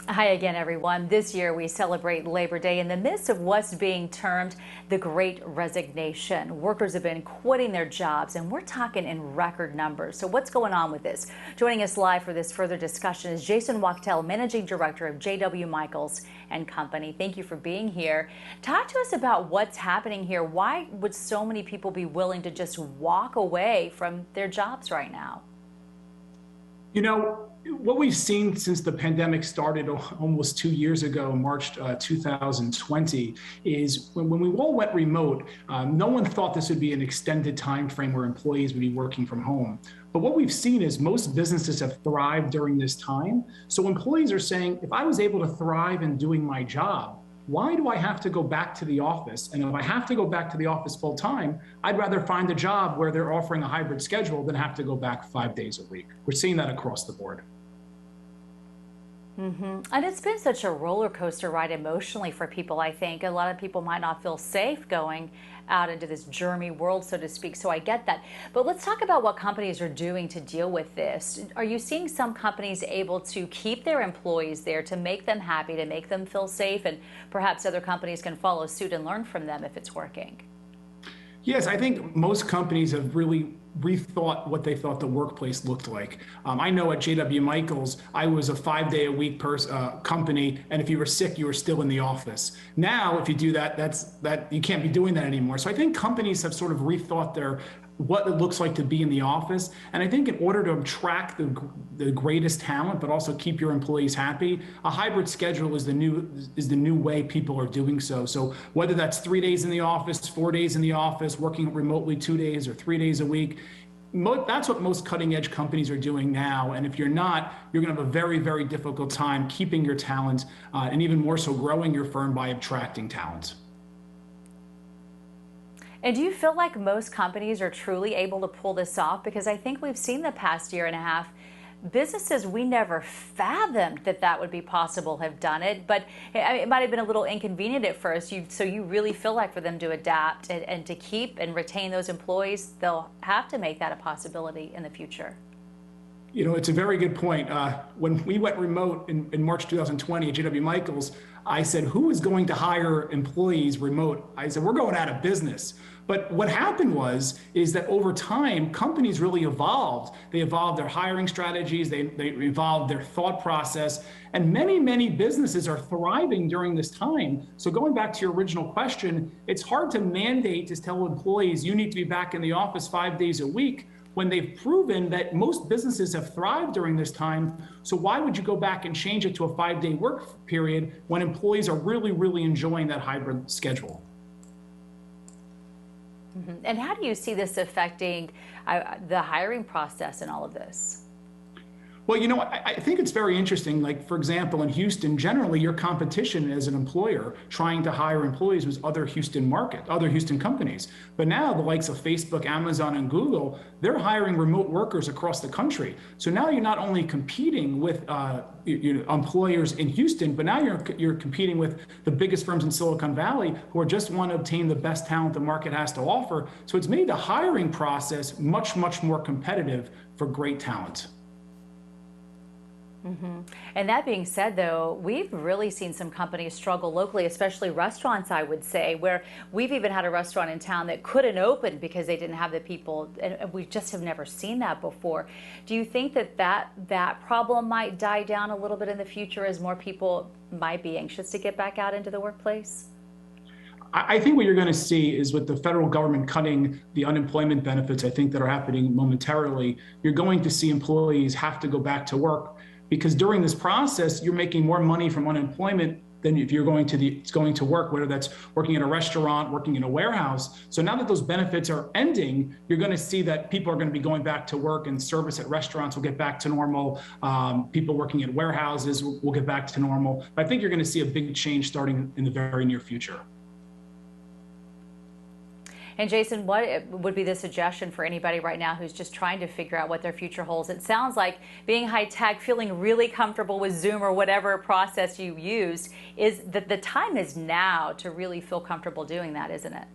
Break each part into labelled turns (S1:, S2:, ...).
S1: Hi again, everyone. This year we celebrate Labor Day in the midst of what's being termed the Great Resignation. Workers have been quitting their jobs, and we're talking in record numbers. So what's going on with this? Joining us live for this further discussion is Jason Wachtel, Managing Director of J.W. Michaels and Company. Thank you for being here. Talk to us about what's happening here. Why would so many people be willing to just walk away from their jobs right now?
S2: You know, what we've seen since the pandemic started almost 2 years ago, March 2020, is when we all went remote, no one thought this would be an extended time frame where employees would be working from home. But what we've seen is most businesses have thrived during this time. So employees are saying, if I was able to thrive in doing my job, why do I have to go back to the office? And if I have to go back to the office full time, I'd rather find a job where they're offering a hybrid schedule than have to go back 5 days a week. We're seeing that across the board.
S1: And it's been such a roller coaster ride emotionally for people, I think. A lot of people might not feel safe going out into this germy world, so to speak. So I get that. But let's talk about what companies are doing to deal with this. Are you seeing some companies able to keep their employees there, to make them happy, to make them feel safe, and perhaps other companies can follow suit and learn from them if it's working?
S2: Yes, I think most companies have really rethought what they thought the workplace looked like. I know at JW Michaels, I was a 5-day-a-week company, and if you were sick, you were still in the office. Now, if you do that, you can't be doing that anymore. So I think companies have sort of rethought what it looks like to be in the office. And I think in order to attract the greatest talent, but also keep your employees happy, a hybrid schedule is the new way people are doing so. So whether that's 3 days in the office, 4 days in the office, working remotely 2 days or 3 days a week, that's what most cutting edge companies are doing now. And if you're not, you're going to have a very, very difficult time keeping your talent and even more so growing your firm by attracting talent.
S1: And do you feel like most companies are truly able to pull this off? Because I think we've seen the past year and a half, businesses we never fathomed that would be possible have done it. But it might have been a little inconvenient at first. So you really feel like for them to adapt and to keep and retain those employees, they'll have to make that a possibility in the future.
S2: You know, it's a very good point. When we went remote in March 2020 at JW Michaels, I said, who is going to hire employees remote? I said, we're going out of business. But what happened is that over time, companies really evolved. They evolved their hiring strategies, they evolved their thought process, and many, many businesses are thriving during this time. So going back to your original question, it's hard to mandate to tell employees you need to be back in the office 5 days a week, when they've proven that most businesses have thrived during this time. So why would you go back and change it to a 5-day work period when employees are really, really enjoying that hybrid schedule?
S1: And how do you see this affecting the hiring process and all of this?
S2: Well, you know, I think it's very interesting. Like, for example, in Houston, generally your competition as an employer trying to hire employees was other Houston companies. But now the likes of Facebook, Amazon, and Google, they're hiring remote workers across the country. So now you're not only competing with employers in Houston, but now you're competing with the biggest firms in Silicon Valley who just want to obtain the best talent the market has to offer. So it's made the hiring process much, much more competitive for great talent.
S1: And that being said, though, we've really seen some companies struggle locally, especially restaurants, I would say, where we've even had a restaurant in town that couldn't open because they didn't have the people, and we just have never seen that before. Do you think that problem might die down a little bit in the future as more people might be anxious to get back out into the workplace?
S2: I think what you're going to see is with the federal government cutting the unemployment benefits, I think that are happening momentarily, you're going to see employees have to go back to work. Because during this process, you're making more money from unemployment than if you're going to work, whether that's working in a restaurant, working in a warehouse. So now that those benefits are ending, you're going to see that people are going to be going back to work, and service at restaurants will get back to normal. People working at warehouses will get back to normal. But I think you're going to see a big change starting in the very near future.
S1: And Jason, what would be the suggestion for anybody right now who's just trying to figure out what their future holds? It sounds like being high tech, feeling really comfortable with Zoom or whatever process you used, is that the time is now to really feel comfortable doing that, isn't it?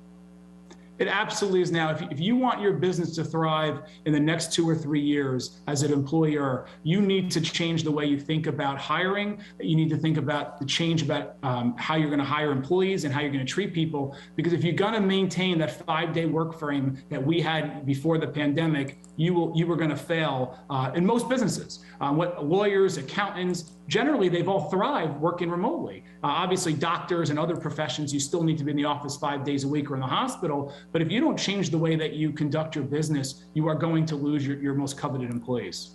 S2: It absolutely is now. If you want your business to thrive in the next 2 or 3 years as an employer, you need to change the way you think about hiring. You need to think about the change about how you're going to hire employees and how you're going to treat people. Because if you're going to maintain that 5-day work frame that we had before the pandemic, you were going to fail in most businesses. What lawyers, accountants, generally they've all thrived working remotely. Obviously, doctors and other professions, you still need to be in the office 5 days a week or in the hospital. But if you don't change the way that you conduct your business, you are going to lose your most coveted employees.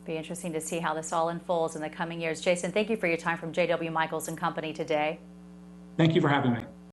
S1: Be interesting to see how this all unfolds in the coming years. Jason, thank you for your time from J.W. Michaels and Company today.
S2: Thank you for having me.